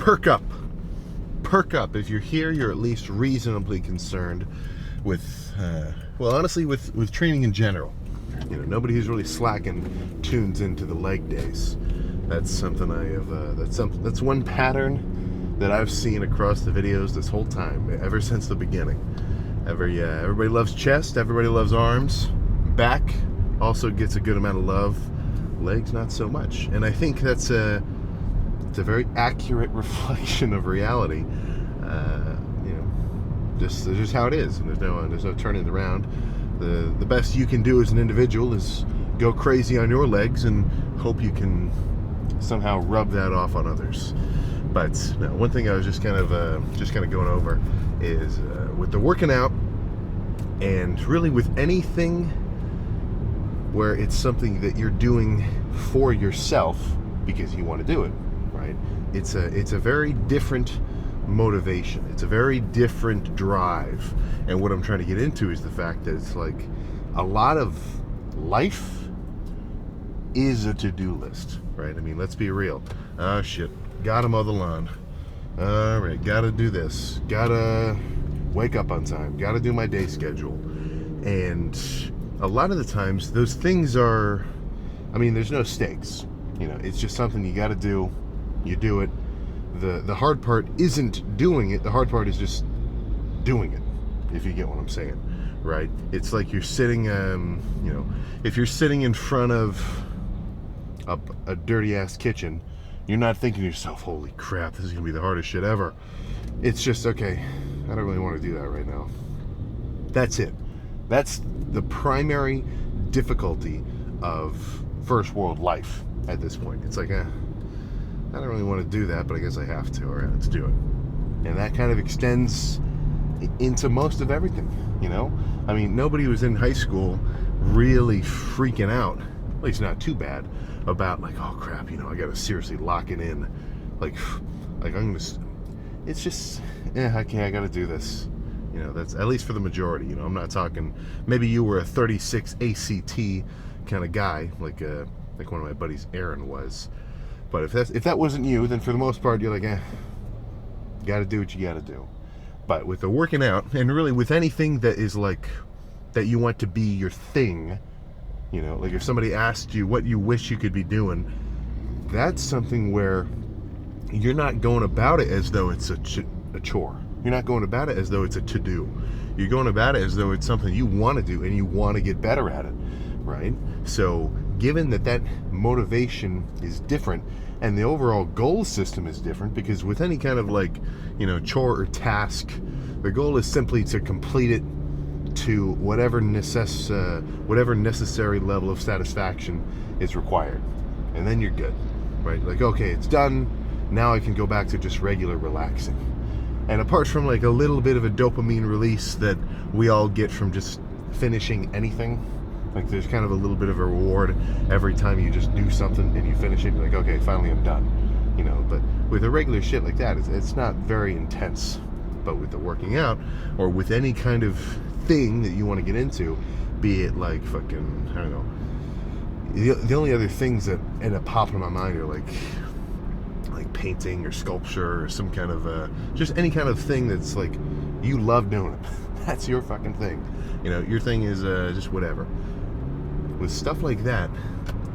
perk up. Perk up. If you're here, you're at least reasonably concerned with, well, honestly, with training in general. You know, nobody who's really slacking tunes into the leg days. That's something I have, that's one pattern that I've seen across the videos this whole time, ever since the beginning. Everybody loves chest, everybody loves arms. Back also gets a good amount of love. Legs, not so much. And I think it's a very accurate reflection of reality. You know, just how it is. And there's no turning it around. The best you can do as an individual is go crazy on your legs and hope you can somehow rub that off on others. But no, one thing I was just kind of going over is with the working out, and really with anything where it's something that you're doing for yourself because you want to do it, right? It's a very different motivation. It's a very different drive. And what I'm trying to get into is the fact that it's like a lot of life is a to-do list, right? I mean, let's be real. Oh shit, gotta mow the lawn. All right, gotta do this. Gotta wake up on time. Gotta do my day schedule. And a lot of the times, those things are, I mean, there's no stakes. You know, it's just something you gotta do. You do it. The hard part isn't doing it. The hard part is just doing it, if you get what I'm saying, right? It's like you're sitting, you know, if you're sitting in front of a dirty-ass kitchen, you're not thinking to yourself, holy crap, this is going to be the hardest shit ever. It's just, okay, I don't really want to do that right now. That's it. That's the primary difficulty of first world life at this point. It's like, I don't really want to do that, but I guess I have to. All right, let's do it. And that kind of extends into most of everything, you know? I mean, nobody who was in high school really freaking out, at least not too bad, about like, oh crap, you know, I gotta seriously lock it in. Like I'm gonna, it's just, okay, I gotta do this. You know, that's at least for the majority. You know, I'm not talking, maybe you were a 36 ACT kind of guy, like one of my buddies, Aaron, was. But if that wasn't you, then for the most part, you're like, gotta do what you gotta do. But with the working out, and really with anything that is like, that you want to be your thing, you know, like if somebody asked you what you wish you could be doing, that's something where you're not going about it as though it's a chore. You're not going about it as though it's a to-do. You're going about it as though it's something you want to do and you want to get better at it, right? So given that motivation is different and the overall goal system is different, because with any kind of like, you know, chore or task, the goal is simply to complete it to whatever necessary level of satisfaction is required, and then you're good, right? Like, okay, it's done, now I can go back to just regular relaxing. And apart from like a little bit of a dopamine release that we all get from just finishing anything, like there's kind of a little bit of a reward every time you just do something and you finish it, like, okay, finally I'm done, you know. But with a regular shit like that, it's not very intense. But with the working out, or with any kind of thing that you want to get into, be it like fucking, I don't know, the only other things that end up popping in my mind are like painting or sculpture or some kind of just any kind of thing that's like you love doing it. That's your fucking thing, you know. Your thing is just whatever. With stuff like that,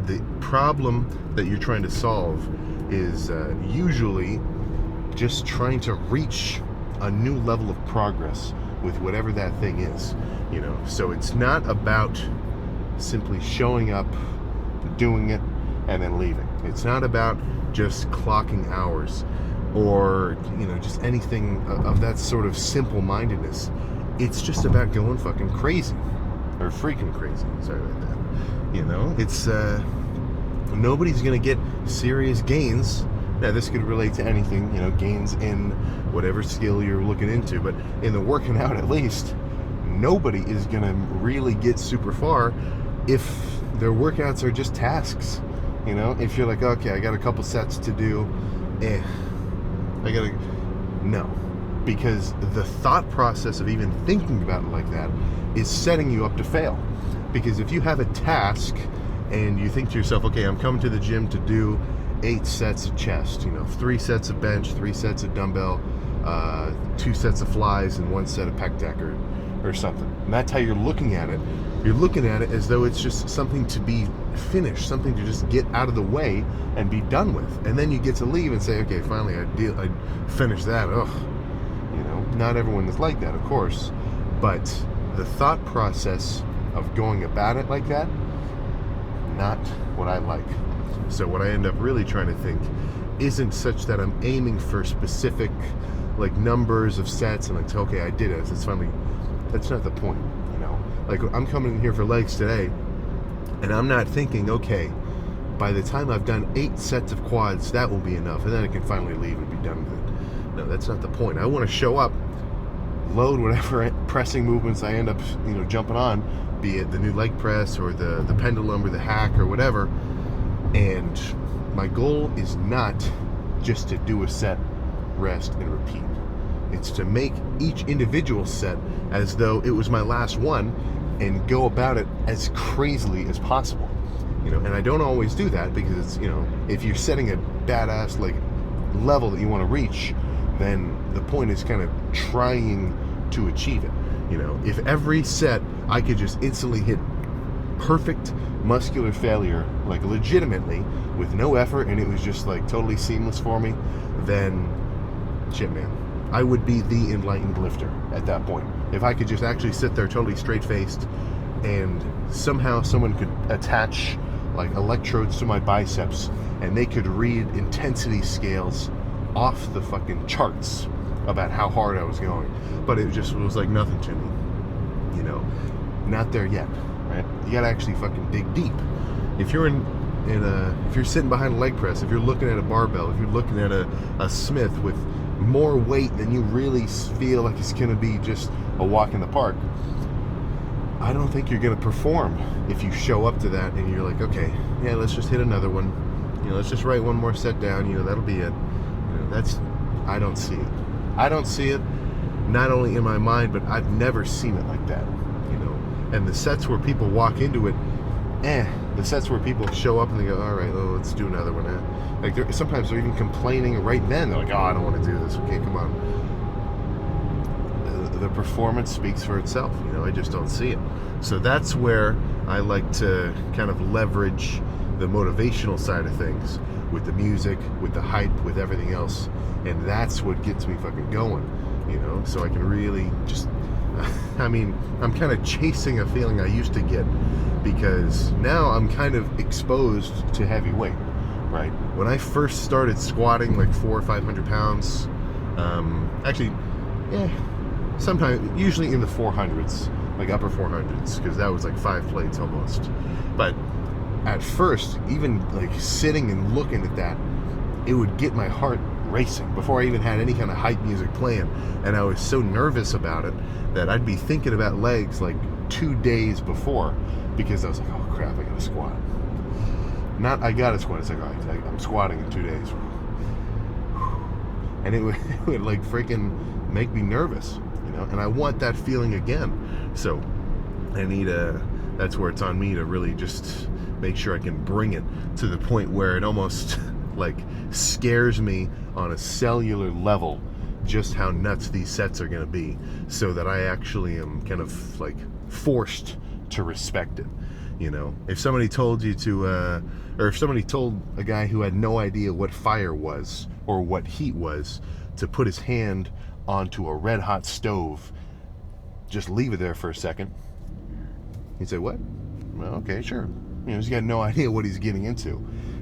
the problem that you're trying to solve is usually just trying to reach a new level of progress with whatever that thing is, you know. So it's not about simply showing up, doing it, and then leaving. It's not about just clocking hours or, you know, just anything of that sort of simple-mindedness. It's just about going fucking crazy, or freaking crazy. Sorry about that. You know, it's nobody's gonna get serious gains. Now, this could relate to anything, you know, gains in whatever skill you're looking into, but in the working out, at least, nobody is going to really get super far if their workouts are just tasks, you know? If you're like, okay, I got a couple sets to do, no. Because the thought process of even thinking about it like that is setting you up to fail. Because if you have a task and you think to yourself, okay, I'm coming to the gym to do 8 sets of chest, 3 sets of bench, 3 sets of dumbbell, 2 sets of flies, and 1 set of pec deck or something. And that's how you're looking at it. You're looking at it as though it's just something to be finished, something to just get out of the way and be done with. And then you get to leave and say, okay, finally I finished that. Ugh. Not everyone is like that, of course, but the thought process of going about it like that, not what I like. So what I end up really trying to think isn't such that I'm aiming for specific like numbers of sets and like, okay, I did it. It's finally, that's not the point, Like I'm coming in here for legs today, and I'm not thinking, okay, by the time I've done 8 sets of quads, that will be enough, and then I can finally leave and be done with it. No, that's not the point. I want to show up, load whatever pressing movements I end up, jumping on, be it the new leg press or the pendulum or the hack or whatever. And my goal is not just to do a set, rest, and repeat. It's to make each individual set as though it was my last one and go about it as crazily as possible. And I don't always do that because it's, if you're setting a badass like level that you want to reach, then the point is kind of trying to achieve it. If every set I could just instantly hit perfect muscular failure, like legitimately, with no effort, and it was just like totally seamless for me, then shit, man, I would be the enlightened lifter at that point. If I could just actually sit there totally straight-faced and somehow someone could attach like electrodes to my biceps and they could read intensity scales off the fucking charts about how hard I was going, but it just was like nothing to me, not there yet, right? You gotta actually fucking dig deep. If you're if you're sitting behind a leg press, if you're looking at a barbell, if you're looking at a Smith with more weight than you really feel like it's gonna be just a walk in the park, I don't think you're gonna perform if you show up to that and you're like, okay, yeah, let's just hit another one, let's just write one more set down, that'll be it. I don't see it. I don't see it, not only in my mind, but I've never seen it like that, And the sets where people walk into it, the sets where people show up and they go, all right, well, let's do another one. Like sometimes they're even complaining right then. They're like, oh, I don't want to do this. Okay, come on. The performance speaks for itself. I just don't see it. So that's where I like to kind of leverage the motivational side of things with the music, with the hype, with everything else. And that's what gets me fucking going, so I can really just, I'm kind of chasing a feeling I used to get because now I'm kind of exposed to heavy weight, right? When I first started squatting like 400 or 500 pounds, sometimes, usually in the 400s, like upper 400s, because that was like 5 plates almost. But at first, even like sitting and looking at that, it would get my heart racing before I even had any kind of hype music playing, and I was so nervous about it that I'd be thinking about legs like 2 days before because I was like, oh crap, I gotta squat. Not I gotta squat, it's like, all right, I'm squatting in 2 days. And it would like freaking make me nervous, and I want that feeling again. So I need that's where it's on me to really just make sure I can bring it to the point where it almost like scares me on a cellular level just how nuts these sets are going to be, so that I actually am kind of like forced to respect it. If somebody told you to or if somebody told a guy who had no idea what fire was or what heat was to put his hand onto a red hot stove, just leave it there for a second, he'd say, what? Well, okay, sure. He's got no idea what he's getting into,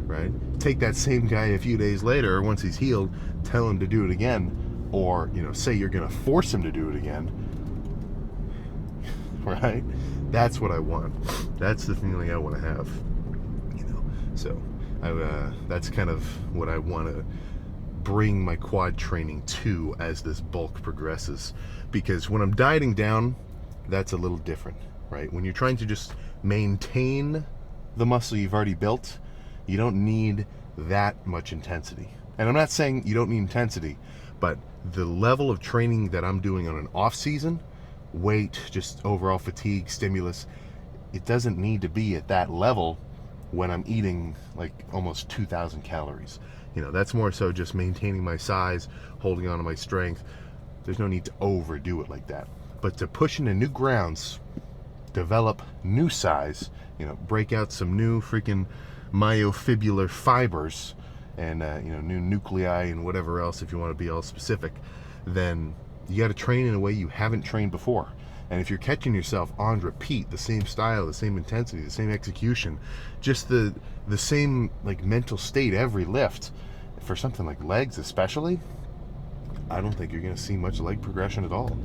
right? Take that same guy a few days later, once he's healed, tell him to do it again, or, say you're going to force him to do it again, right? That's what I want. That's the feeling I want to have, So that's kind of what I want to bring my quad training to as this bulk progresses. Because when I'm dieting down, that's a little different, right? When you're trying to just maintain the muscle you've already built, you don't need that much intensity. And I'm not saying you don't need intensity, but the level of training that I'm doing on an off season, weight, just overall fatigue, stimulus, it doesn't need to be at that level when I'm eating like almost 2,000 calories. You know, that's more so just maintaining my size, holding on to my strength. There's no need to overdo it like that. But to push into new grounds, develop new size, you know, break out some new freaking myofibrillar fibers and, you know, new nuclei and whatever else, if you want to be all specific, then you got to train in a way you haven't trained before. And if you're catching yourself on repeat, the same style, the same intensity, the same execution, just the same like mental state every lift, for something like legs especially, I don't think you're going to see much leg progression at all.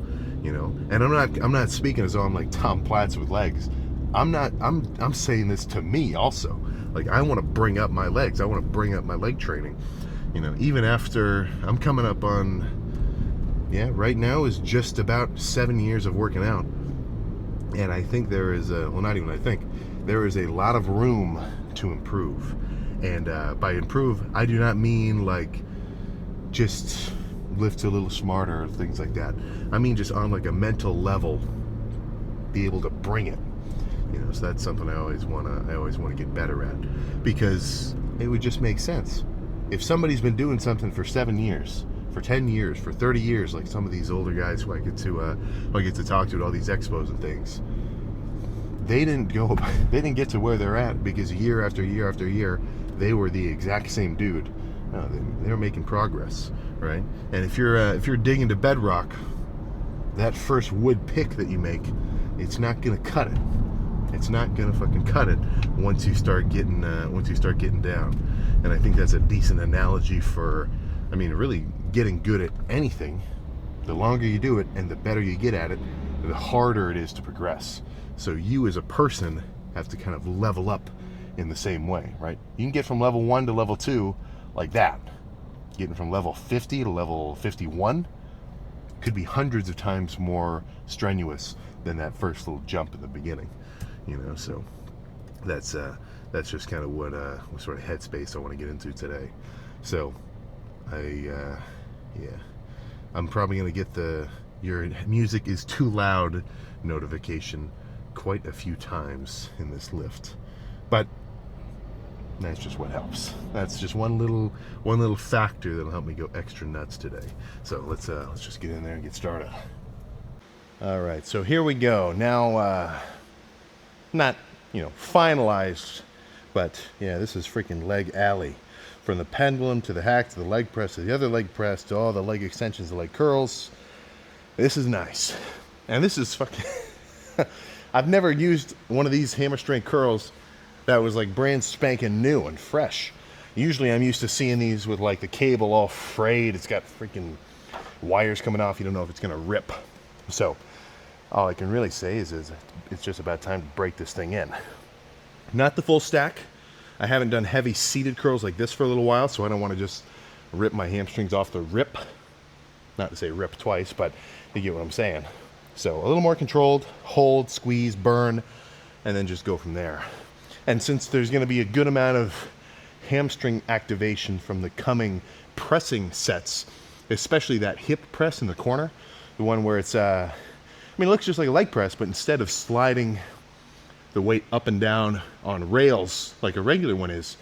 You know, and I'm not speaking as though I'm like Tom Platz with legs. I'm saying this to me also. Like, I want to bring up my legs. I want to bring up my leg training. You know, even after I'm coming up on, right now is just about 7 years of working out. And I think there is there is a lot of room to improve. And by improve, I do not mean like just lift a little smarter or things like that. I mean just on like a mental level, be able to bring it. You know, so that's something I always want to get better at, because it would just make sense. If somebody's been doing something for 7 years, for 10 years, for 30 years, like some of these older guys who I get to talk to at all these expos and things, they didn't get to where they're at because year after year after year they were the exact same dude. No, they were making progress, right? And if you're digging to bedrock, that first wood pick that you make, it's not gonna cut it. It's not gonna fucking cut it once you start getting down. And I think that's a decent analogy for, I mean, really getting good at anything. The longer you do it and the better you get at it, the harder it is to progress. So you as a person have to kind of level up in the same way, right? You can get from level 1 to level 2 like that. Getting from level 50 to level 51 could be hundreds of times more strenuous than that first little jump in the beginning, you know. So that's just kind of what sort of headspace I want to get into today. So I'm probably going to get the "your music is too loud" notification quite a few times in this lift, but that's just what helps. That's just one little factor that'll help me go extra nuts today. So let's just get in there and get started. All right, so here we go. Now, not finalized, but yeah, this is freaking leg alley. From the pendulum to the hack to the leg press to the other leg press to all the leg extensions, the leg curls. This is nice, and this is fucking. I've never used one of these hammer strength curls that was like brand spanking new and fresh. Usually I'm used to seeing these with like the cable all frayed. It's got freaking wires coming off. You don't know if it's gonna rip. So all I can really say is it's just about time to break this thing in. Not the full stack. I haven't done heavy seated curls like this for a little while, so I don't want to just rip my hamstrings off the rip. Not to say rip twice, but you get what I'm saying. So a little more controlled, hold, squeeze, burn, and then just go from there. And since there's going to be a good amount of hamstring activation from the coming pressing sets, especially that hip press in the corner, the one where it's, it looks just like a leg press, but instead of sliding the weight up and down on rails like a regular one is,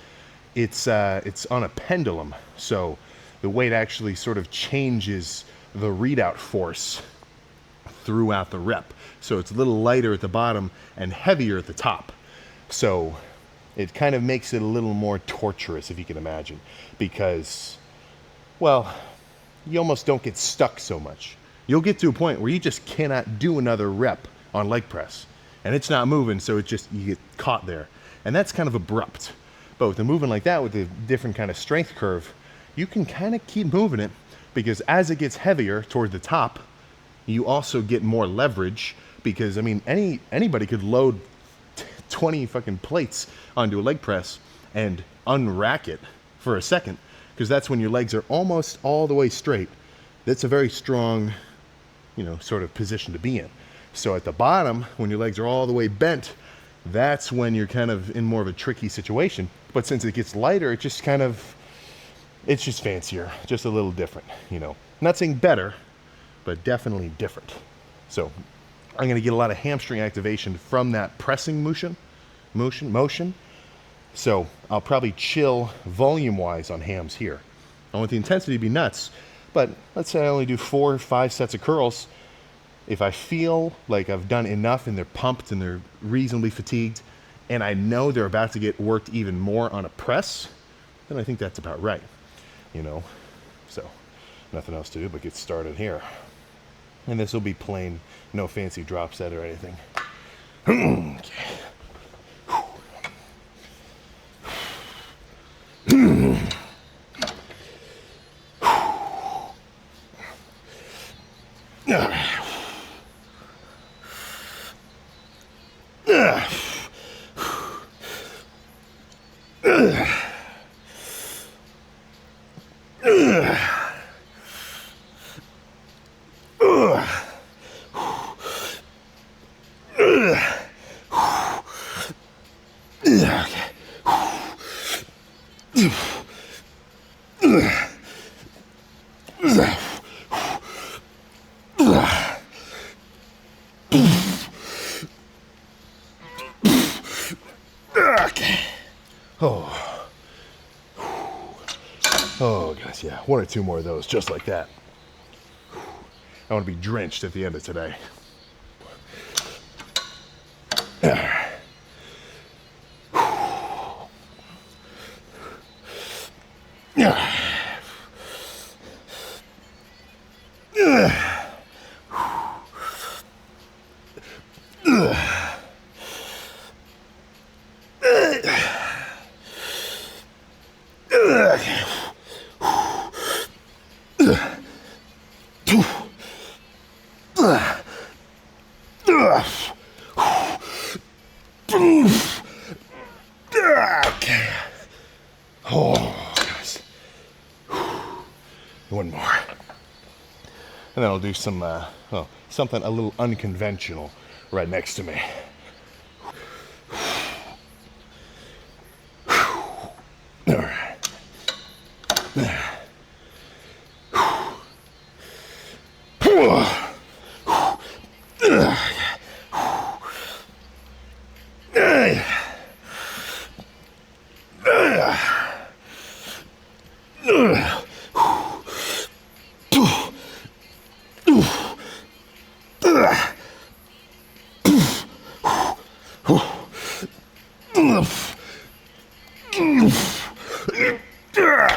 it's on a pendulum. So the weight actually sort of changes the readout force throughout the rep. So it's a little lighter at the bottom and heavier at the top. So it kind of makes it a little more torturous, if you can imagine, because, well, you almost don't get stuck so much. You'll get to a point where you just cannot do another rep on leg press, and it's not moving, so you get caught there. And that's kind of abrupt. But with the moving like that, with a different kind of strength curve, you can kind of keep moving it, because as it gets heavier toward the top, you also get more leverage, because, anybody could load 20 fucking plates onto a leg press and unrack it for a second, because that's when your legs are almost all the way straight. That's a very strong, sort of position to be in. So at the bottom, when your legs are all the way bent, that's when you're kind of in more of a tricky situation. But since it gets lighter, it's just fancier, just a little different, Not saying better, but definitely different. So I'm going to get a lot of hamstring activation from that pressing motion. So I'll probably chill volume-wise on hams here. I want the intensity to be nuts, but let's say I only do 4 or 5 sets of curls. If I feel like I've done enough and they're pumped and they're reasonably fatigued, and I know they're about to get worked even more on a press, then I think that's about right, you know? So nothing else to do but get started here. And this will be plain, no fancy drop set or anything. Okay. Oh, guys, yeah. 1 or 2 more of those, just like that. I want to be drenched at the end of today. Oh, guys. 1 more. And then I'll do some, well, something a little unconventional right next to me. All right.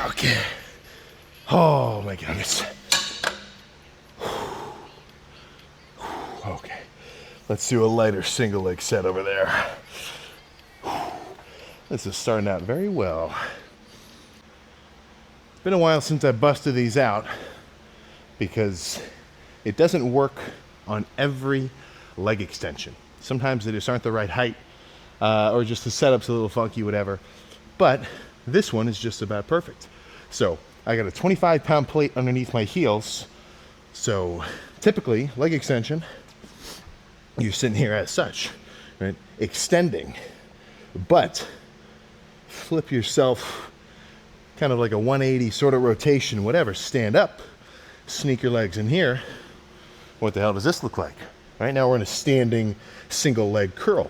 Okay. Oh my goodness. Okay. Let's do a lighter single leg set over there. This is starting out very well. It's been a while since I busted these out because it doesn't work on every leg extension. Sometimes they just aren't the right height, or just the setup's a little funky, whatever. But this one is just about perfect. So I got a 25-pound plate underneath my heels. So typically, leg extension, you're sitting here as such, right? Extending, but flip yourself kind of like a 180 sort of rotation, whatever. Stand up, sneak your legs in here. What the hell does this look like? Right now we're in a standing single leg curl.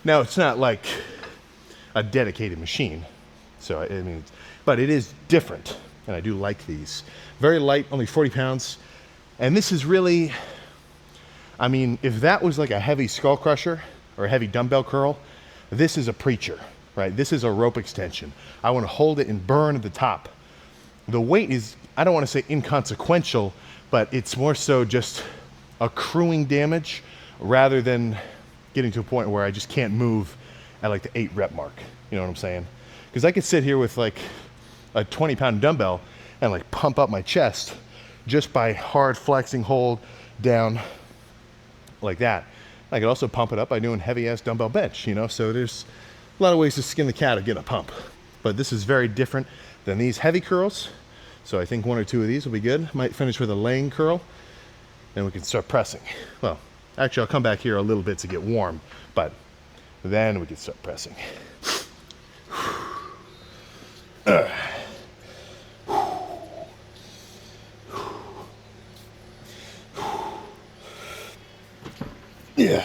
Now it's not like a dedicated machine. So I mean, but it is different. And I do like these. Very light, only 40 pounds. And this is really, I mean, if that was like a heavy skull crusher or a heavy dumbbell curl, this is a preacher, right? This is a rope extension. I want to hold it and burn at the top. The weight is, I don't want to say inconsequential, but it's more so just accruing damage rather than getting to a point where I just can't move at like the 8 rep mark. You know what I'm saying? Because I could sit here with like a 20-pound dumbbell and like pump up my chest just by hard flexing, hold down like that. I could also pump it up by doing heavy ass dumbbell bench, you know? So there's a lot of ways to skin the cat of getting a pump. But this is very different than these heavy curls. So I think 1 or 2 of these will be good. Might finish with a laying curl. Then we can start pressing. Well, actually I'll come back here a little bit to get warm, but then we can start pressing. Yeah.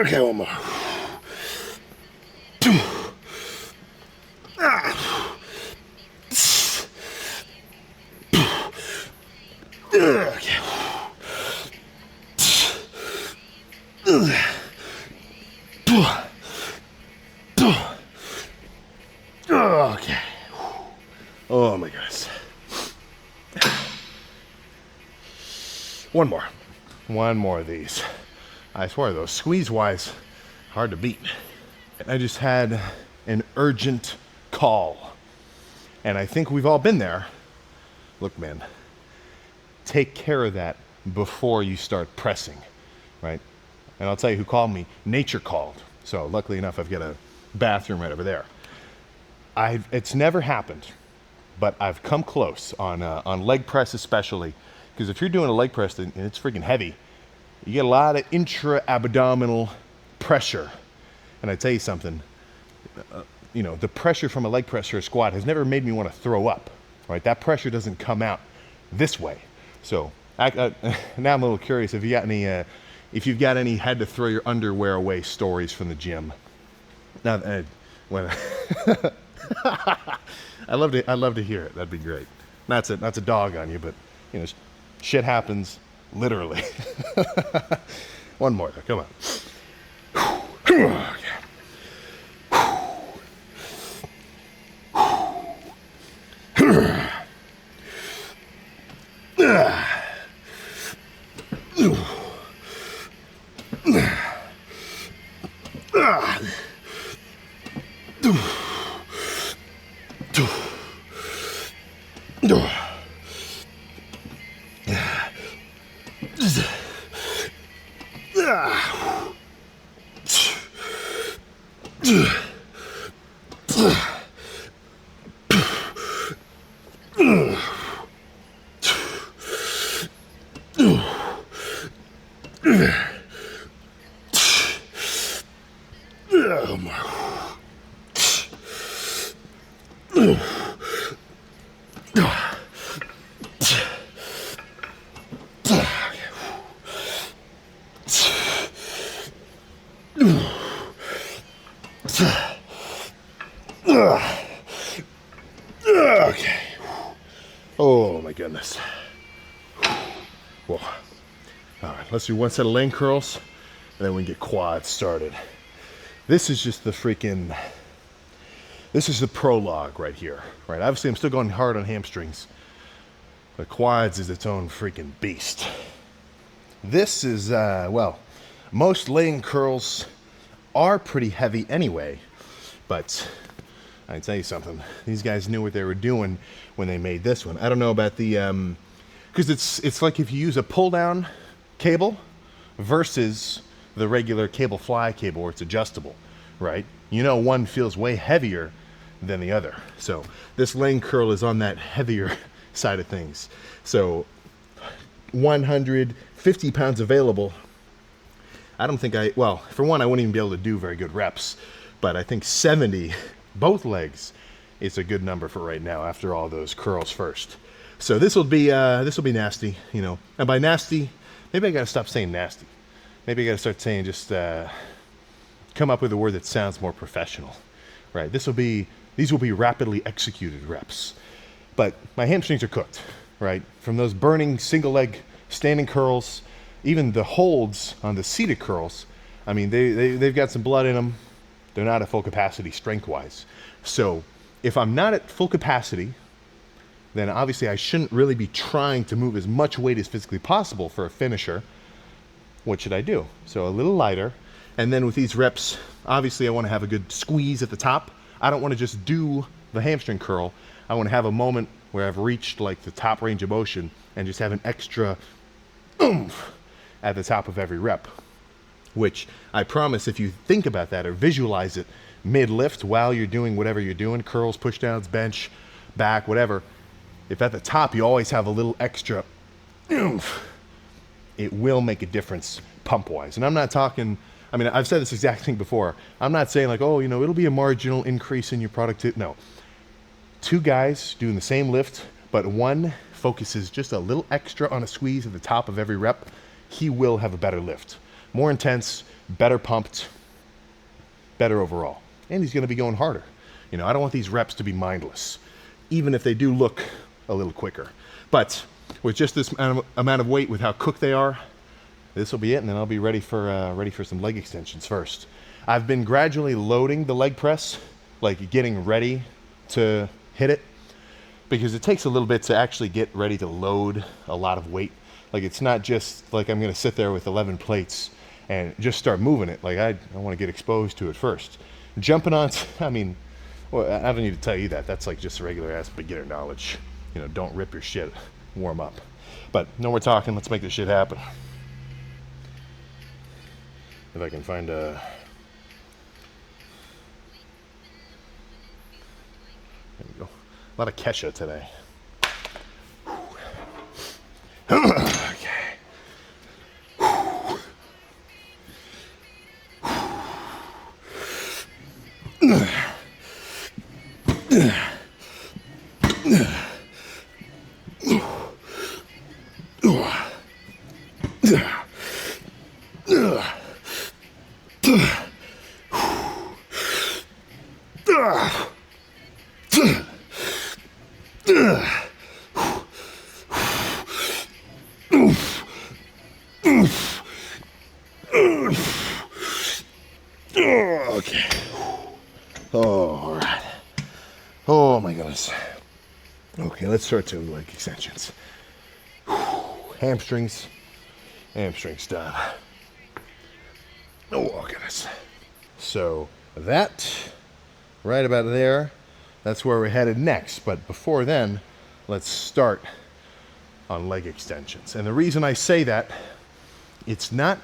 Okay, one more. Okay. Oh my goodness. One more. One more of these. I swear, those squeeze-wise, hard to beat. I just had an urgent call. And I think we've all been there. Look, man, take care of that before you start pressing, right? And I'll tell you who called me. Nature called. So luckily enough, I've got a bathroom right over there. It's never happened, but I've come close on leg press especially, because if you're doing a leg press and it's freaking heavy, you get a lot of intra-abdominal pressure. And I tell you something, the pressure from a leg press or a squat has never made me want to throw up, right? That pressure doesn't come out this way. So now I'm a little curious if you've got any had to throw your underwear away stories from the gym. Now, I'd love to hear it. That'd be great. That's a dog on you, but shit happens literally. One more though, come on. Okay. Okay. Oh my goodness. Whoa. All right, let's do one set of leg curls, and then we can get quads started. This is just the prologue right here, right? Obviously, I'm still going hard on hamstrings, but quads is its own freaking beast. This is, most leg curls are pretty heavy anyway, but I tell you something, these guys knew what they were doing when they made this one. I don't know about the, because it's like if you use a pull-down cable versus the regular cable fly cable where it's adjustable, right? One feels way heavier than the other. So this leg curl is on that heavier side of things. So 150 pounds available. I don't think for one, I wouldn't even be able to do very good reps, but I think 70, both legs, is a good number for right now after all those curls first. So this will be nasty, and by nasty, maybe I gotta stop saying nasty. Maybe I gotta start saying just come up with a word that sounds more professional, right? These will be rapidly executed reps, but my hamstrings are cooked, right? From those burning single leg standing curls, even the holds on the seated curls, I mean, they've got some blood in them. They're not at full capacity strength-wise. So if I'm not at full capacity, then obviously I shouldn't really be trying to move as much weight as physically possible for a finisher. What should I do? So a little lighter. And then with these reps, obviously I want to have a good squeeze at the top. I don't want to just do the hamstring curl. I want to have a moment where I've reached like the top range of motion and just have an extra oomph at the top of every rep, which I promise if you think about that or visualize it mid-lift while you're doing whatever you're doing, curls, push-downs, bench, back, whatever, if at the top you always have a little extra oomph, it will make a difference pump-wise. And I'm not talking, I mean, I've said this exact thing before. I'm not saying like, oh, you know, it'll be a marginal increase in your productivity. No. Two guys doing the same lift, but one focuses just a little extra on a squeeze at the top of every rep, he will have a better lift. More intense, better pumped, better overall. And he's going to be going harder. You know, I don't want these reps to be mindless, even if they do look a little quicker. But with just this amount of weight, with how cooked they are, this will be it, and then I'll be ready for some leg extensions first. I've been gradually loading the leg press, like getting ready to hit it, because it takes a little bit to actually get ready to load a lot of weight. Like, it's not just like I'm going to sit there with 11 plates and just start moving it. Like, I want to get exposed to it first. Jumping on, I mean, well, I don't need to tell you that. That's like just regular ass beginner knowledge. You know, don't rip your shit, warm up. But no more talking, let's make this shit happen. If I can find a... There we go. A lot of Kesha today. Okay. Okay. Oh, all right. Oh my goodness. Okay, let's start doing leg extensions. Hamstrings. Hamstrings done. Oh goodness. So that, right about there, that's where we're headed next. But before then, let's start on leg extensions. And the reason I say that, it's not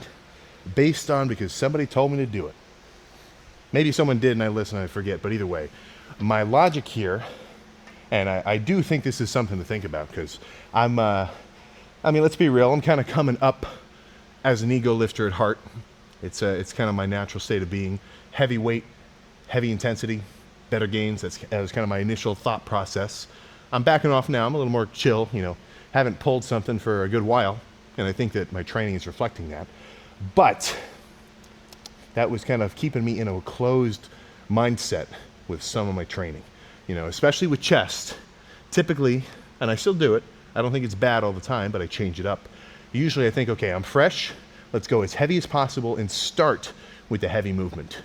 based on because somebody told me to do it. Maybe someone did and I listened and I forget, but either way, my logic here, and I do think this is something to think about, because I mean, let's be real, I'm kind of coming up as an ego lifter at heart. It's kind of my natural state of being. Heavy weight, heavy intensity, better gains. That was kind of my initial thought process. I'm backing off now. I'm a little more chill, you know, haven't pulled something for a good while, and I think that my training is reflecting that. But that was kind of keeping me in a closed mindset with some of my training, you know, especially with chest. Typically, and I still do it, I don't think it's bad all the time, but I change it up. Usually I think, okay, I'm fresh, let's go as heavy as possible and start with the heavy movement.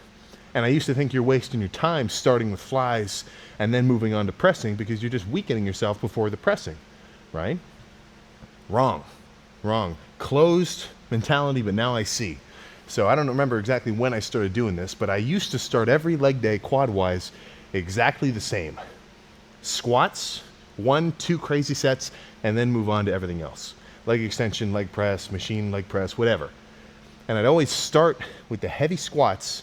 And I used to think you're wasting your time starting with flies and then moving on to pressing because you're just weakening yourself before the pressing, right? Wrong. Closed mentality, but now I see. So I don't remember exactly when I started doing this, but I used to start every leg day quad-wise exactly the same. Squats, 1-2 crazy sets, and then move on to everything else. Leg extension, leg press, machine leg press, whatever. And I'd always start with the heavy squats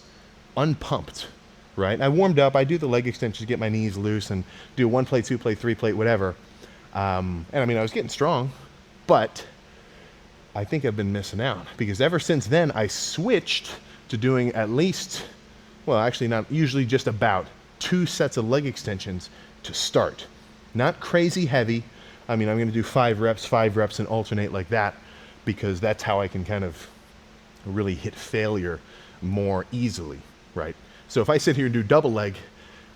unpumped, right? I warmed up, I do the leg extensions, get my knees loose, and do 1 plate, 2 plate, 3 plate, whatever. And I mean, I was getting strong, but I think I've been missing out because ever since then I switched to doing at least, well, actually not, usually just about 2 sets of leg extensions to start. Not crazy heavy. I mean, I'm going to do 5 reps and alternate like that because that's how I can kind of really hit failure more easily, right? So if I sit here and do double leg,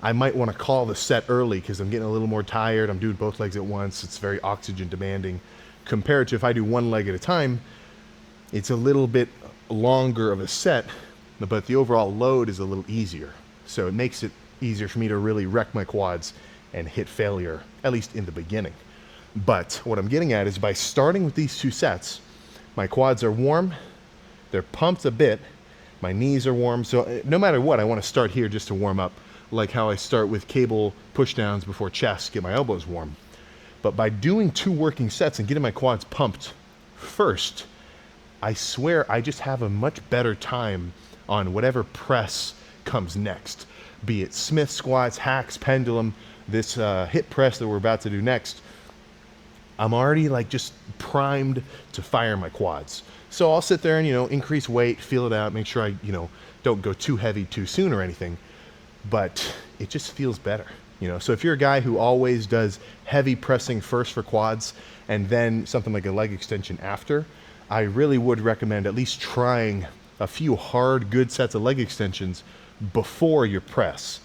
I might want to call the set early because I'm getting a little more tired. I'm doing both legs at once. It's very oxygen demanding. Compared to if I do 1 leg at a time, it's a little bit longer of a set, but the overall load is a little easier. So it makes it easier for me to really wreck my quads and hit failure, at least in the beginning. But what I'm getting at is by starting with these 2 sets, my quads are warm, they're pumped a bit, my knees are warm. So no matter what, I want to start here just to warm up, like how I start with cable pushdowns before chest, get my elbows warm. But by doing 2 working sets and getting my quads pumped first, I swear I just have a much better time on whatever press comes next. Be it Smith squats, hacks, pendulum, this hip press that we're about to do next. I'm already like just primed to fire my quads. So I'll sit there and, increase weight, feel it out, make sure I, don't go too heavy too soon or anything. But it just feels better, So if you're a guy who always does heavy pressing first for quads and then something like a leg extension after, I really would recommend at least trying a few hard, good sets of leg extensions before your press.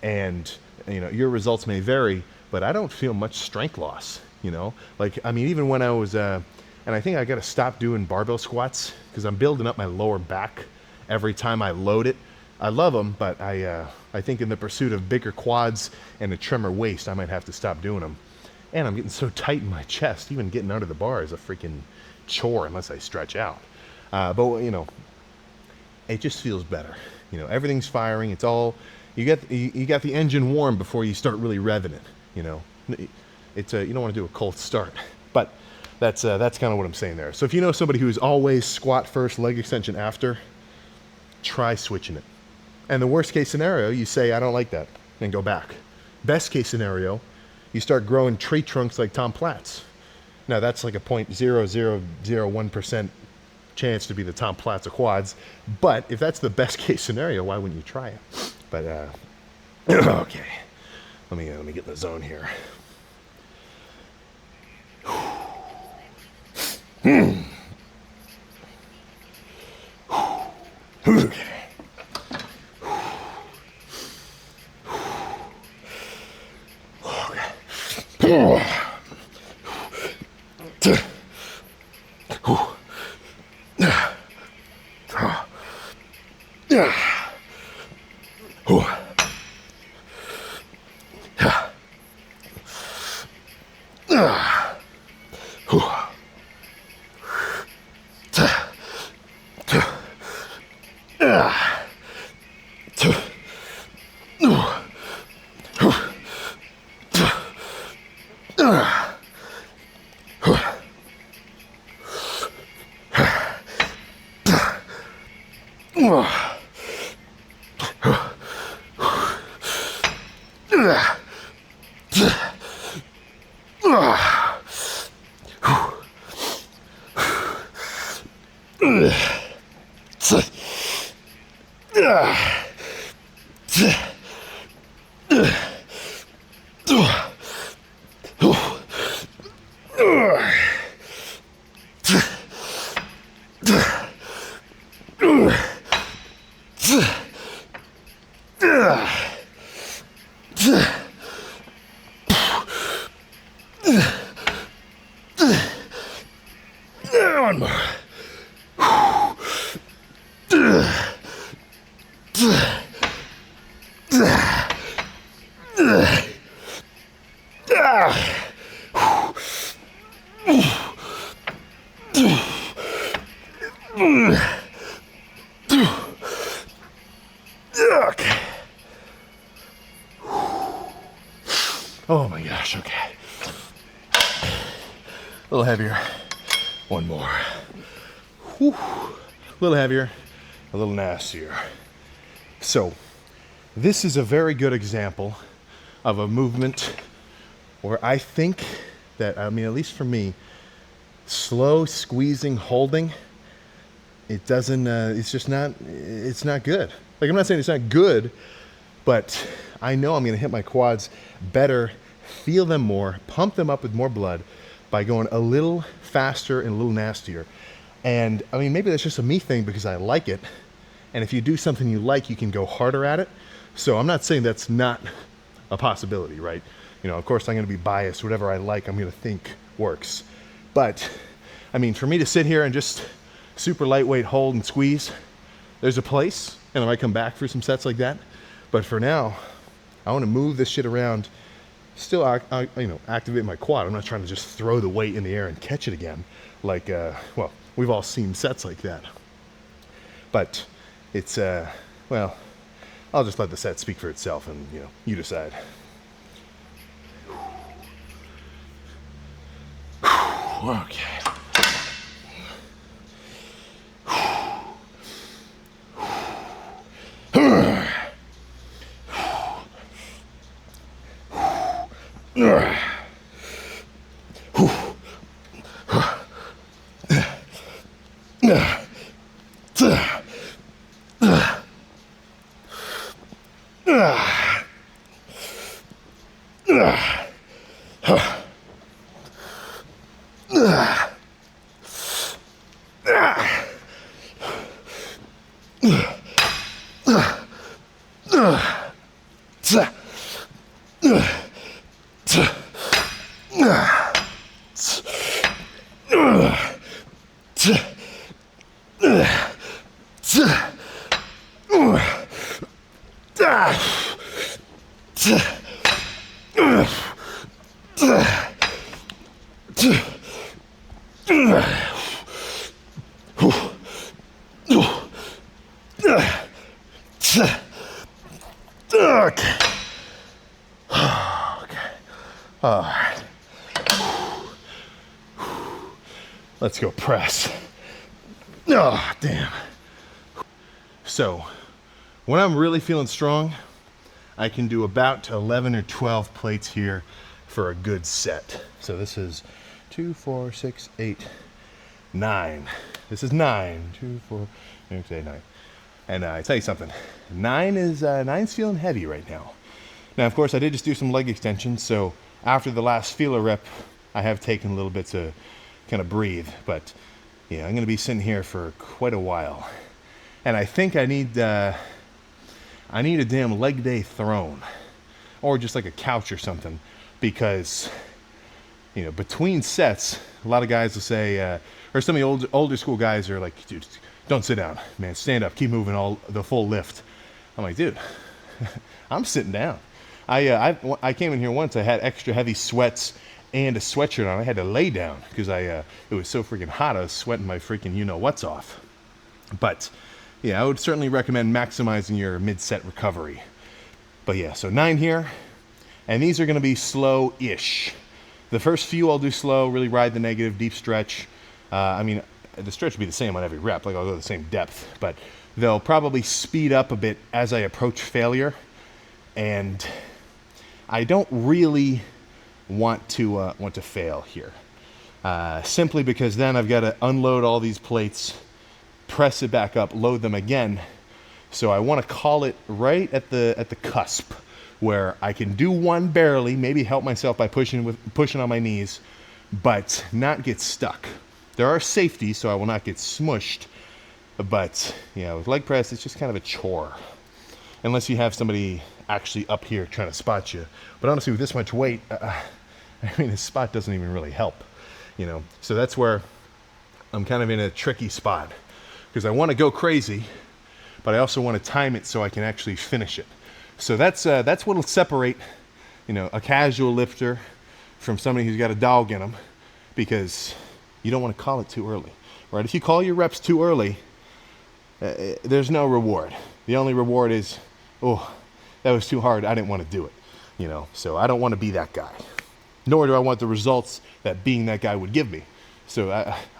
And, your results may vary, but I don't feel much strength loss, even when I was, and I think I got to stop doing barbell squats because I'm building up my lower back every time I load it. I love them, but I think in the pursuit of bigger quads and a trimmer waist, I might have to stop doing them. And I'm getting so tight in my chest, even getting under the bar is a freaking chore unless I stretch out. But it just feels better. Everything's firing. It's all, you got the engine warm before you start really revving it. It's you don't want to do a cold start, but that's kind of what I'm saying there. So if you know somebody who's always squat first, leg extension after, try switching it. And the worst case scenario, you say, I don't like that, and go back. Best case scenario, you start growing tree trunks like Tom Platz. Now that's like a 0.0001% chance to be the Tom Platz of quads. But if that's the best case scenario, why wouldn't you try it? But, okay. Let me get in the zone here. Okay. One more. Okay. Oh my gosh, okay. A little heavier. One more. Whew. A little heavier, a little nastier. So, this is a very good example of a movement where I think that, at least for me, slow squeezing, holding, it doesn't, it's not good. Like, I'm not saying it's not good, but I know I'm going to hit my quads better, feel them more, pump them up with more blood by going a little faster and a little nastier. And maybe that's just a me thing because I like it. And if you do something you like, you can go harder at it. So I'm not saying that's not a possibility, right? Of course I'm going to be biased. Whatever I like, I'm going to think works. But for me to sit here and just super lightweight hold and squeeze, there's a place, and I might come back for some sets like that. But for now, I want to move this shit around, still activate my quad. I'm not trying to just throw the weight in the air and catch it again. Like, we've all seen sets like that. But it's, I'll just let the set speak for itself and, you decide. Okay. Okay. All right. Let's go press. Oh, damn. So, when I'm really feeling strong, I can do about 11 or 12 plates here for a good set. So this is 2, 4, 6, 8, 9. This is 9. 2, 4, 6, 8, 9. And I tell you something, 9's feeling heavy right now. Now, of course, I did just do some leg extensions, so after the last feeler rep, I have taken a little bit to kind of breathe. But yeah, I'm going to be sitting here for quite a while, and I think I need a damn leg day throne, or just like a couch or something, because you know, between sets, a lot of guys will say, or some of the older school guys are like, dude, don't sit down, man, stand up, keep moving the full lift. I'm like, dude, I'm sitting down. I came in here once, I had extra heavy sweats and a sweatshirt on. I had to lay down because it was so freaking hot. I was sweating my freaking you-know-what's off. But yeah, I would certainly recommend maximizing your mid-set recovery. But yeah, so 9 here, and these are going to be slow-ish. The first few I'll do slow, really ride the negative, deep stretch. I mean, the stretch will be the same on every rep, like I'll go the same depth, but they'll probably speed up a bit as I approach failure. And I don't really want to fail here, simply because then I've got to unload all these plates, press it back up, load them again. So I want to call it right at the cusp where I can do one barely, maybe help myself by pushing on my knees, but not get stuck. There are safeties, so I will not get smushed. But yeah, with leg press, it's just kind of a chore, unless you have somebody actually up here trying to spot you. But honestly, with this much weight, I mean, a spot doesn't even really help, you know. So that's where I'm kind of in a tricky spot, because I want to go crazy, but I also want to time it so I can actually finish it. So that's what'll separate, you know, a casual lifter from somebody who's got a dog in them, because you don't want to call it too early, right? If you call your reps too early, there's no reward. The only reward is, oh, that was too hard, I didn't want to do it, you know. So I don't want to be that guy, nor do I want the results that being that guy would give me. So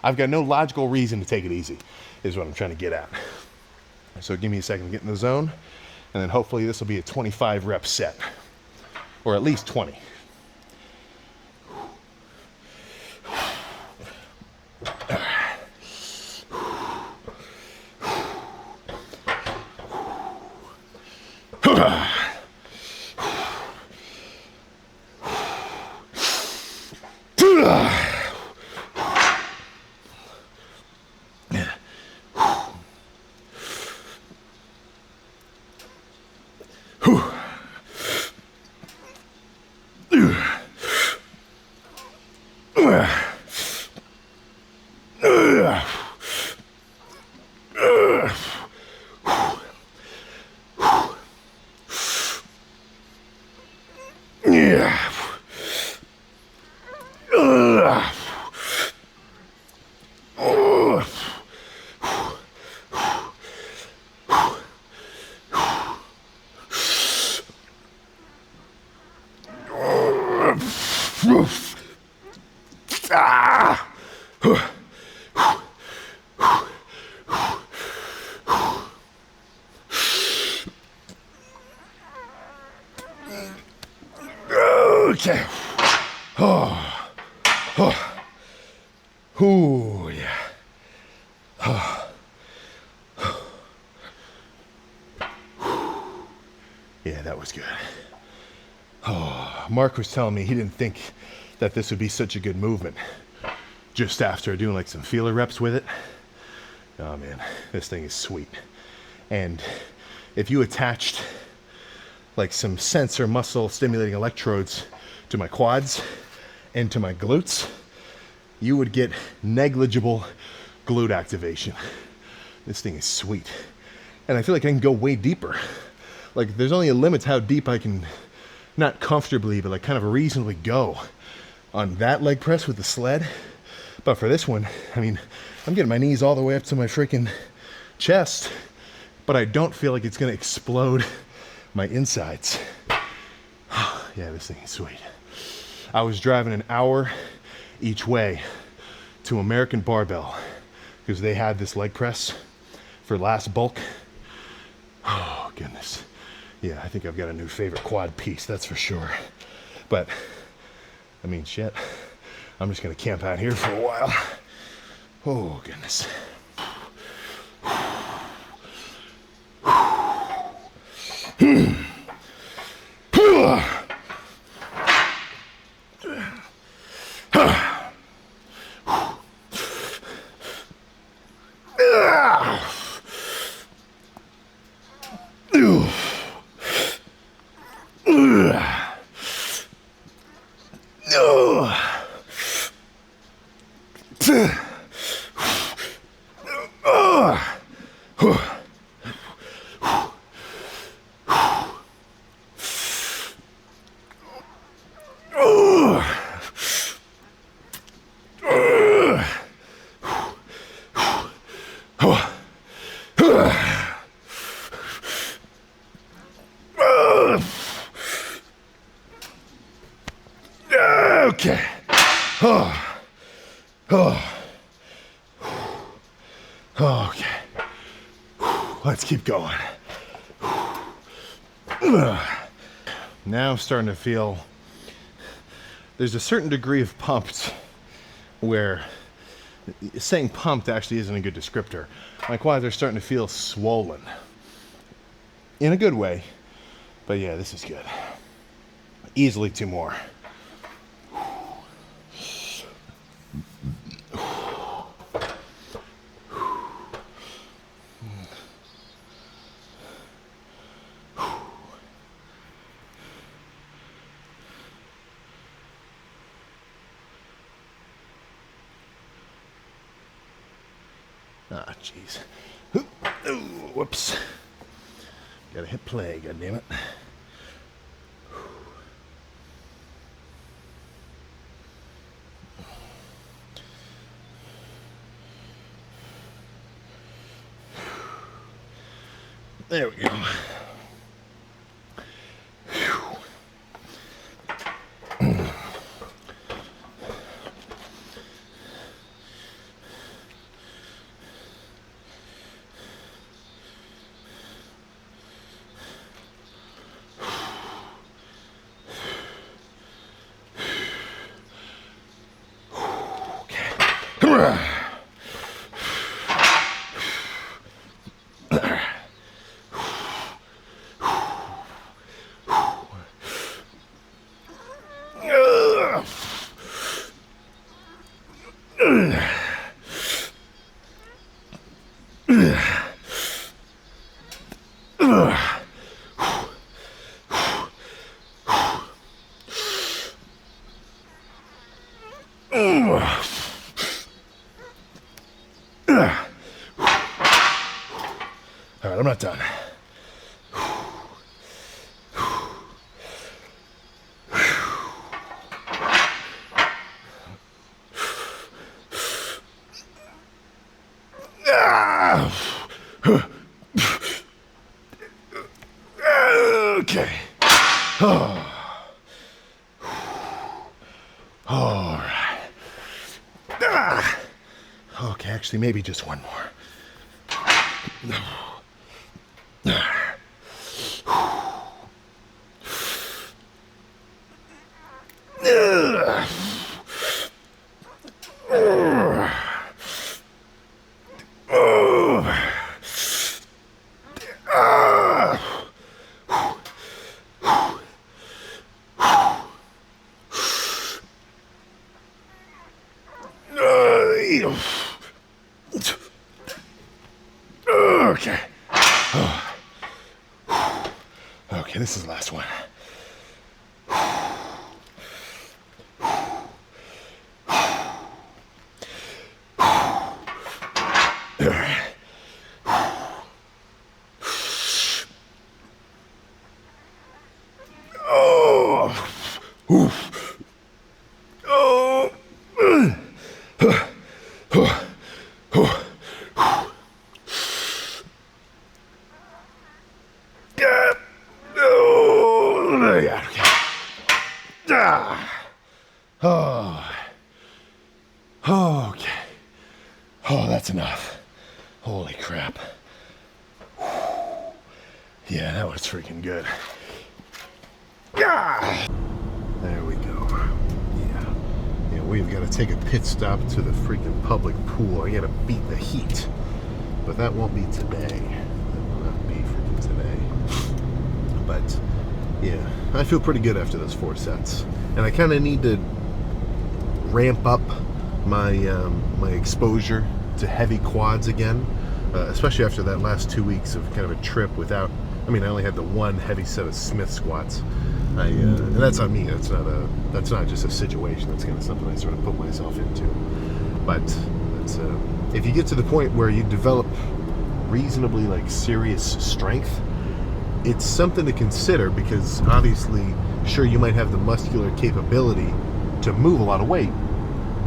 I've got no logical reason to take it easy, is what I'm trying to get at. So give me a second to get in the zone, and then hopefully this will be a 25 rep set, or at least 20. Ooh, yeah. Yeah, that was good. Oh, Mark was telling me he didn't think that this would be such a good movement just after doing like some feeler reps with it. Oh man, this thing is sweet. And if you attached like some sensor muscle stimulating electrodes to my quads and to my glutes, you would get negligible glute activation. This thing is sweet. And I feel like I can go way deeper. Like there's only a limit to how deep I can, not comfortably, but like kind of reasonably go on that leg press with the sled. But for this one, I mean, I'm getting my knees all the way up to my freaking chest, but I don't feel like it's gonna explode my insides. Yeah, this thing is sweet. I was driving an hour each way to American Barbell because they had this leg press for last bulk. Oh, goodness. Yeah, I think I've got a new favorite quad piece, that's for sure. But, I mean, shit. I'm just gonna camp out here for a while. Oh, goodness. Okay. Okay. Let's keep going. Now I'm starting to feel there's a certain degree of pumped where saying pumped actually isn't a good descriptor. My quads are starting to feel swollen. In a good way. But yeah, this is good. Easily 2 more. Ah, jeez. Whoops. Gotta hit play, goddammit. There we go. All right, I'm not done. Okay. All right. Okay, actually, maybe just one more. Okay. Okay, this is the last one. Okay. Oh, that's enough. Holy crap. Yeah, that was freaking good. There we go. Yeah, we've got to take a pit stop to the freaking public pool. I got to beat the heat. But that won't be today. That will not be freaking today. But, yeah, I feel pretty good after those 4 sets. And I kind of need to ramp up my my exposure to heavy quads again, especially after that last 2 weeks of kind of a trip without. I mean, I only had the one heavy set of Smith squats. And that's on me. That's not just a situation. That's kind of something I sort of put myself into. But that's, if you get to the point where you develop reasonably like serious strength, it's something to consider, because obviously, sure, you might have the muscular capability to move a lot of weight,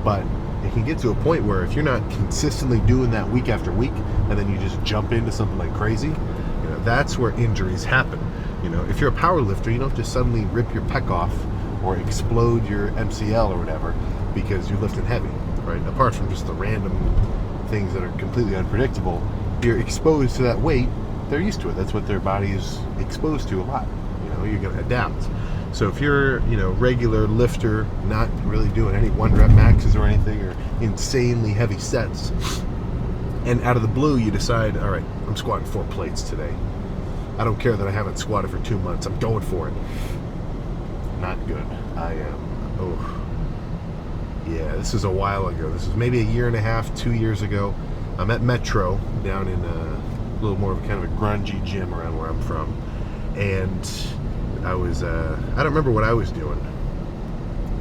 but it can get to a point where if you're not consistently doing that week after week, and then you just jump into something like crazy, that's where injuries happen. If you're a power lifter, you don't just suddenly rip your pec off or explode your MCL or whatever because you're lifting heavy, right? Apart from just the random things that are completely unpredictable, you're exposed to that weight. They're used to it. That's what their body is exposed to a lot. You're going to adapt. So if you're, regular lifter, not really doing any 1-rep maxes or anything, or insanely heavy sets, and out of the blue you decide, all right, I'm squatting 4 plates today. I don't care that I haven't squatted for 2 months. I'm going for it. Not good. I am. Yeah, this is a while ago. This is maybe a year and a half, 2 years ago. I'm at Metro down in a little more of a kind of a grungy gym around where I'm from, and I was I don't remember what I was doing,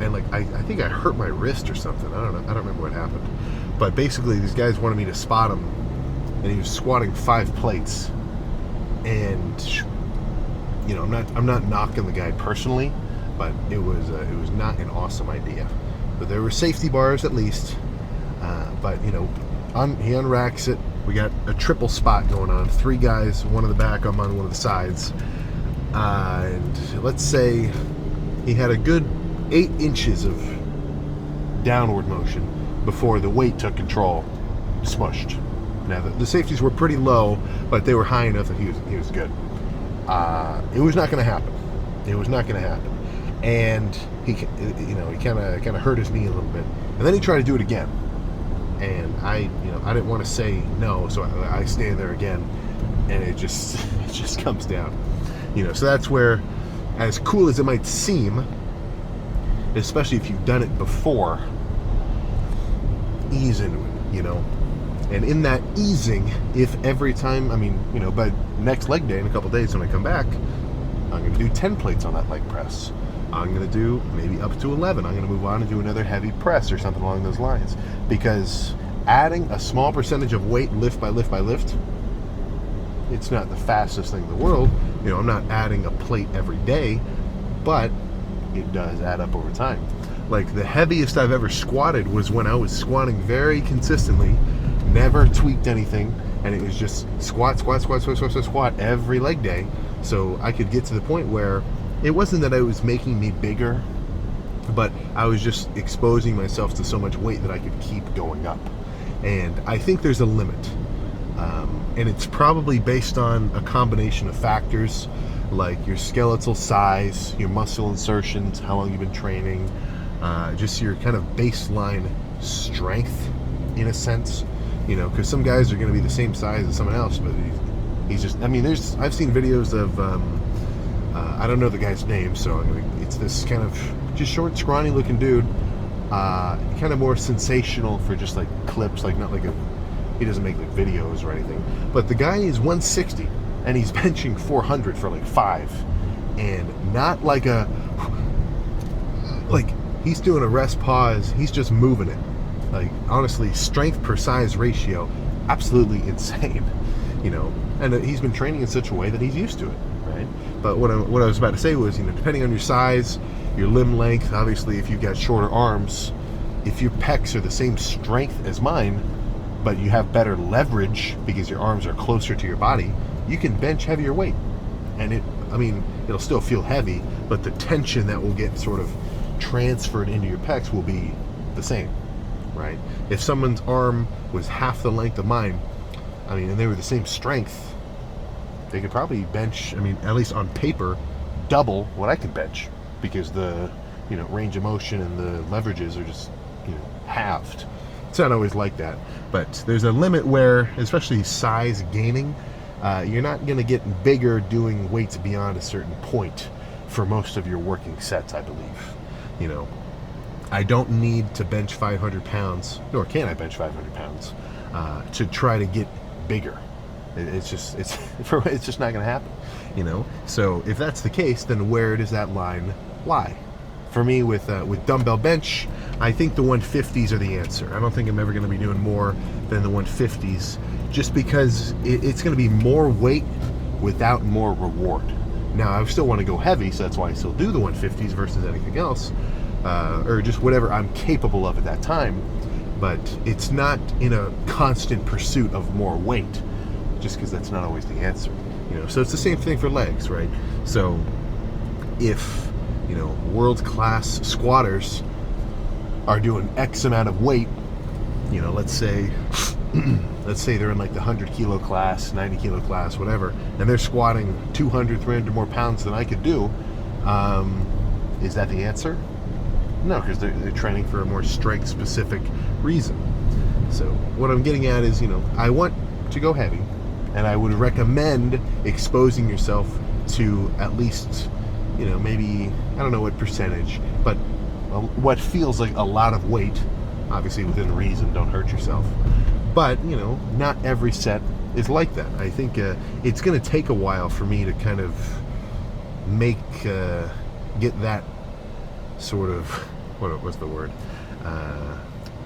and like I think I hurt my wrist or something. I don't remember what happened, but basically these guys wanted me to spot him, and he was squatting 5 plates, and I'm not knocking the guy personally, but it was not an awesome idea. But there were safety bars at least, but he unracks it. We got a triple spot going on, 3 guys, one in the back, I'm on one of the sides. And let's say he had a good 8 inches of downward motion before the weight took control, smushed. Now the safeties were pretty low, but they were high enough that he was good. It was not going to happen. It was not going to happen. And he kind of hurt his knee a little bit, and then he tried to do it again. And I didn't want to say no, so I stand there again, and it just comes down. So that's where, as cool as it might seem, especially if you've done it before, ease into it, And in that easing, if every time, by next leg day in a couple days when I come back, I'm going to do 10 plates on that leg press. I'm going to do maybe up to 11. I'm going to move on and do another heavy press or something along those lines. Because adding a small percentage of weight lift by lift by lift, it's not the fastest thing in the world. I'm not adding a plate every day, but it does add up over time. Like the heaviest I've ever squatted was when I was squatting very consistently, never tweaked anything, and it was just squat every leg day. So I could get to the point where it wasn't that I was making me bigger, but I was just exposing myself to so much weight that I could keep going up. And I think there's a limit. And it's probably based on a combination of factors like your skeletal size, your muscle insertions, how long you've been training, just your kind of baseline strength in a sense, because some guys are going to be the same size as someone else, but he's just, I've seen videos of, I don't know the guy's name, so it's this kind of just short, scrawny looking dude, kind of more sensational for just like clips, like not like he doesn't make like videos or anything. But the guy is 160 and he's benching 400 for like 5, and not like he's doing a rest pause. He's just moving it. Like, honestly, strength per size ratio, absolutely insane, and he's been training in such a way that he's used to it, right? But what I was about to say was, depending on your size, your limb length, obviously if you've got shorter arms, if your pecs are the same strength as mine, but you have better leverage because your arms are closer to your body, you can bench heavier weight. And it'll still feel heavy, but the tension that will get sort of transferred into your pecs will be the same, right? If someone's arm was half the length of mine, and they were the same strength, they could probably bench, at least on paper, double what I can bench, because the, range of motion and the leverages are just, halved. It's not always like that, but there's a limit where, especially size gaining, you're not going to get bigger doing weights beyond a certain point for most of your working sets, I believe. I don't need to bench 500 pounds, nor can I bench 500 pounds, to try to get bigger. It's just not going to happen, So if that's the case, then where does that line lie? For me, with dumbbell bench, I think the 150s are the answer. I don't think I'm ever going to be doing more than the 150s, just because it's going to be more weight without more reward. Now, I still want to go heavy, so that's why I still do the 150s versus anything else, or just whatever I'm capable of at that time. But it's not in a constant pursuit of more weight, just because that's not always the answer. So it's the same thing for legs, right? So if world-class squatters are doing X amount of weight, let's say they're in like the 100 kilo class, 90 kilo class, whatever, and they're squatting 200, 300 more pounds than I could do, is that the answer? No, because they're training for a more strength-specific reason. So what I'm getting at is, I want to go heavy, and I would recommend exposing yourself to at least, maybe, I don't know what percentage, but what feels like a lot of weight, obviously within reason, don't hurt yourself. But, not every set is like that. I think it's going to take a while for me to kind of get that sort of, what was the word?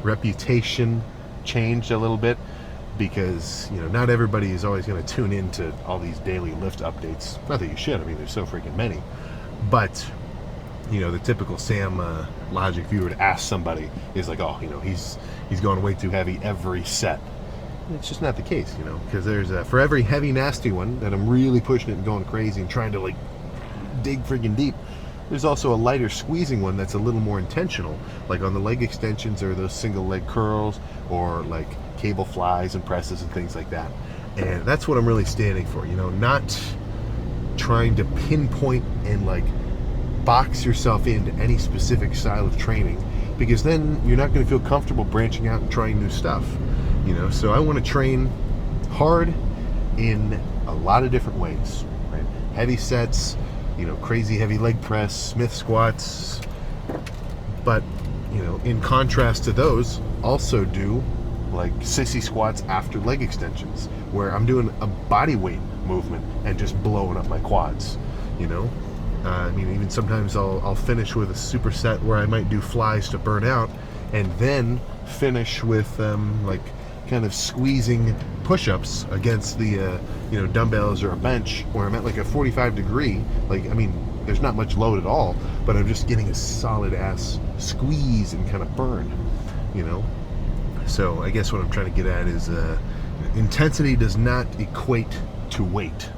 Reputation changed a little bit, because, not everybody is always going to tune into all these daily lift updates. Not that you should, there's so freaking many. But, the typical Sam logic, if you were to ask somebody, is like, oh, he's going way too heavy every set. It's just not the case, because there's for every heavy, nasty one that I'm really pushing it and going crazy and trying to, like, dig freaking deep, there's also a lighter squeezing one that's a little more intentional, like on the leg extensions or those single leg curls, or like cable flies and presses and things like that. And that's what I'm really standing for, not trying to pinpoint and like box yourself into any specific style of training, because then you're not going to feel comfortable branching out and trying new stuff. So I want to train hard in a lot of different ways, right? Heavy sets, crazy heavy leg press, Smith squats, but in contrast to those, also do like sissy squats after leg extensions, where I'm doing a body weight movement and just blowing up my quads. Even sometimes I'll finish with a superset where I might do flies to burn out, and then finish with like kind of squeezing push-ups against the dumbbells or a bench, where I'm at like a 45 degree, there's not much load at all, but I'm just getting a solid ass squeeze and kind of burn. So I guess what I'm trying to get at is intensity does not equate to weight,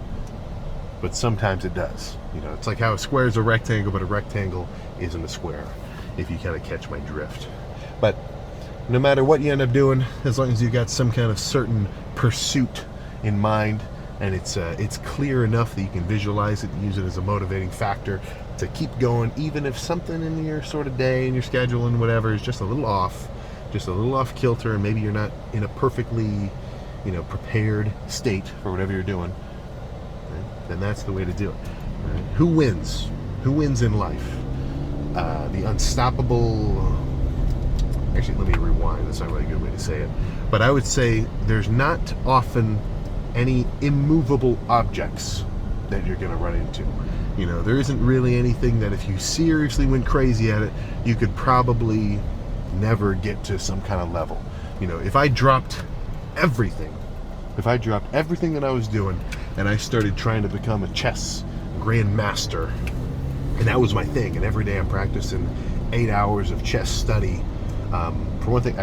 but sometimes it does. It's like how a square is a rectangle, but a rectangle isn't a square, if you kind of catch my drift. But no matter what you end up doing, as long as you've got some kind of certain pursuit in mind, and it's clear enough that you can visualize it and use it as a motivating factor to keep going, even if something in your sort of day and your schedule and whatever is just a little off kilter, and maybe you're not in a perfectly prepared state for whatever you're doing, right? Then that's the way to do it. Right? Who wins in life? The unstoppable actually, let me rewind. That's not really a good way to say it. But I would say there's not often any immovable objects that you're going to run into. You know, there isn't really anything that if you seriously went crazy at it, you could probably never get to some kind of level. You know, if I dropped everything that I was doing and I started trying to become a chess grandmaster, and that was my thing, and every day I'm practicing 8 hours of chess study, for one thing,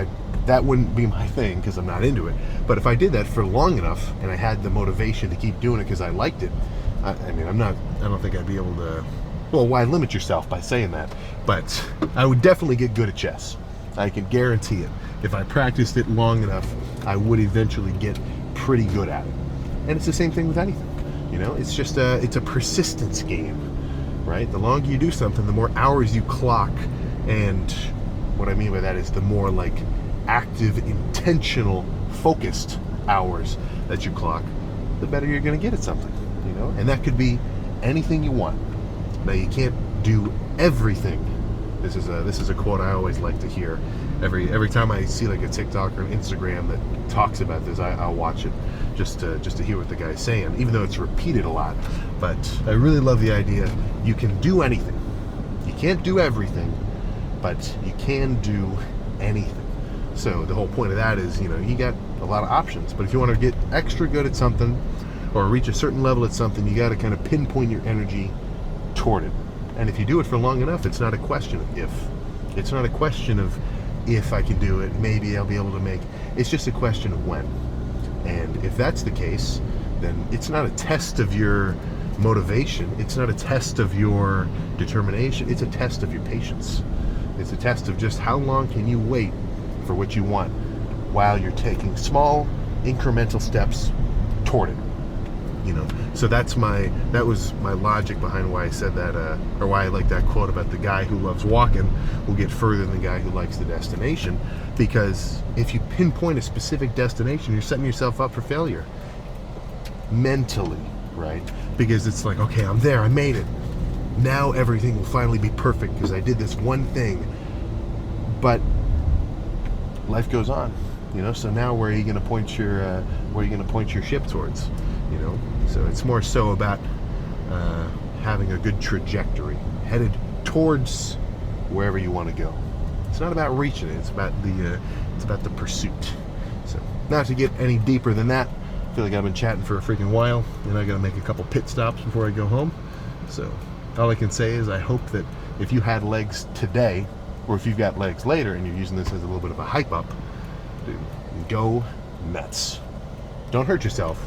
that wouldn't be my thing because I'm not into it. But if I did that for long enough and I had the motivation to keep doing it because I liked it, I don't think I'd be able to. Well, why limit yourself by saying that? But I would definitely get good at chess. I can guarantee it. If I practiced it long enough, I would eventually get pretty good at it. And it's the same thing with anything. You know, it's just it's a persistence game, right? The longer you do something, the more hours you clock, and what I mean by that is the more like active, intentional, focused hours that you clock, the better you're going to get at something, you know? And that could be anything you want. Now, you can't do everything. This is a quote I always like to hear. Every time I see like a TikTok or an Instagram that talks about this, I'll watch it just to hear what the guy's saying, even though it's repeated a lot. But I really love the idea you can do anything. You can't do everything, but you can do anything. So the whole point of that is, you know, you got a lot of options. But if you want to get extra good at something or reach a certain level at something, you got to kind of pinpoint your energy toward it. And if you do it for long enough, it's not a question of if. It's not a question of if I can do it, maybe I'll be able to make. It's just a question of when. And if that's the case, then it's not a test of your motivation. It's not a test of your determination. It's a test of your patience. It's a test of just how long can you wait for what you want while you're taking small incremental steps toward it. You know, so that was my logic behind why I said that, or why I like that quote about the guy who loves walking will get further than the guy who likes the destination. Because if you pinpoint a specific destination, you're setting yourself up for failure mentally, right? Because it's like, okay, I'm there, I made it. Now everything will finally be perfect because I did this one thing. But life goes on, you know. So now where are you going to point your ship towards? You know, so it's more so about having a good trajectory headed towards wherever you want to go. It's not about reaching it. It's about the pursuit. So not to get any deeper than that. I feel like I've been chatting for a freaking while, and I got to make a couple pit stops before I go home. So all I can say is I hope that if you had legs today, or if you've got legs later and you're using this as a little bit of a hype up, dude, go nuts. Don't hurt yourself,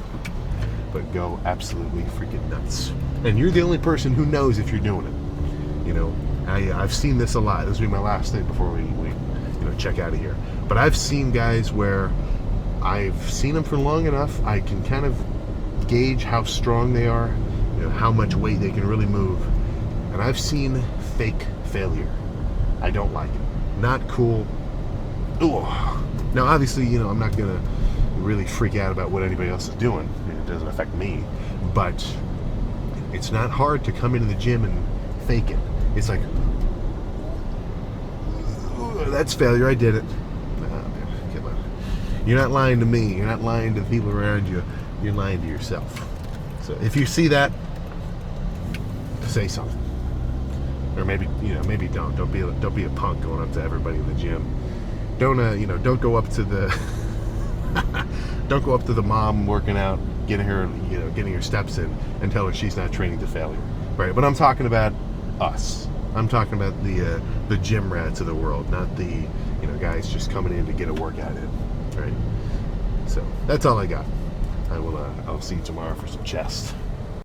but go absolutely freaking nuts. And you're the only person who knows if you're doing it. You know, I've seen this a lot. This will be my last thing before we check out of here. But I've seen guys where I've seen them for long enough, I can kind of gauge how strong they are, you know, how much weight they can really move. And I've seen fake failure. I don't like it. Not cool. Ugh. Now, obviously, you know, I'm not gonna really freak out about what anybody else is doing. It doesn't affect me. But it's not hard to come into the gym and fake it. It's like, that's failure. I did it. Nah, man, come on. You're not lying to me. You're not lying to the people around you. You're lying to yourself. So if you see that, say something. Or maybe don't. Don't be a punk going up to everybody in the gym. Don't go up to the don't go up to the mom working out, getting her steps in, and tell her she's not training to failure, right? But I'm talking about us. I'm talking about the gym rats of the world, not the guys just coming in to get a workout in, right? So that's all I got. I'll see you tomorrow for some chest.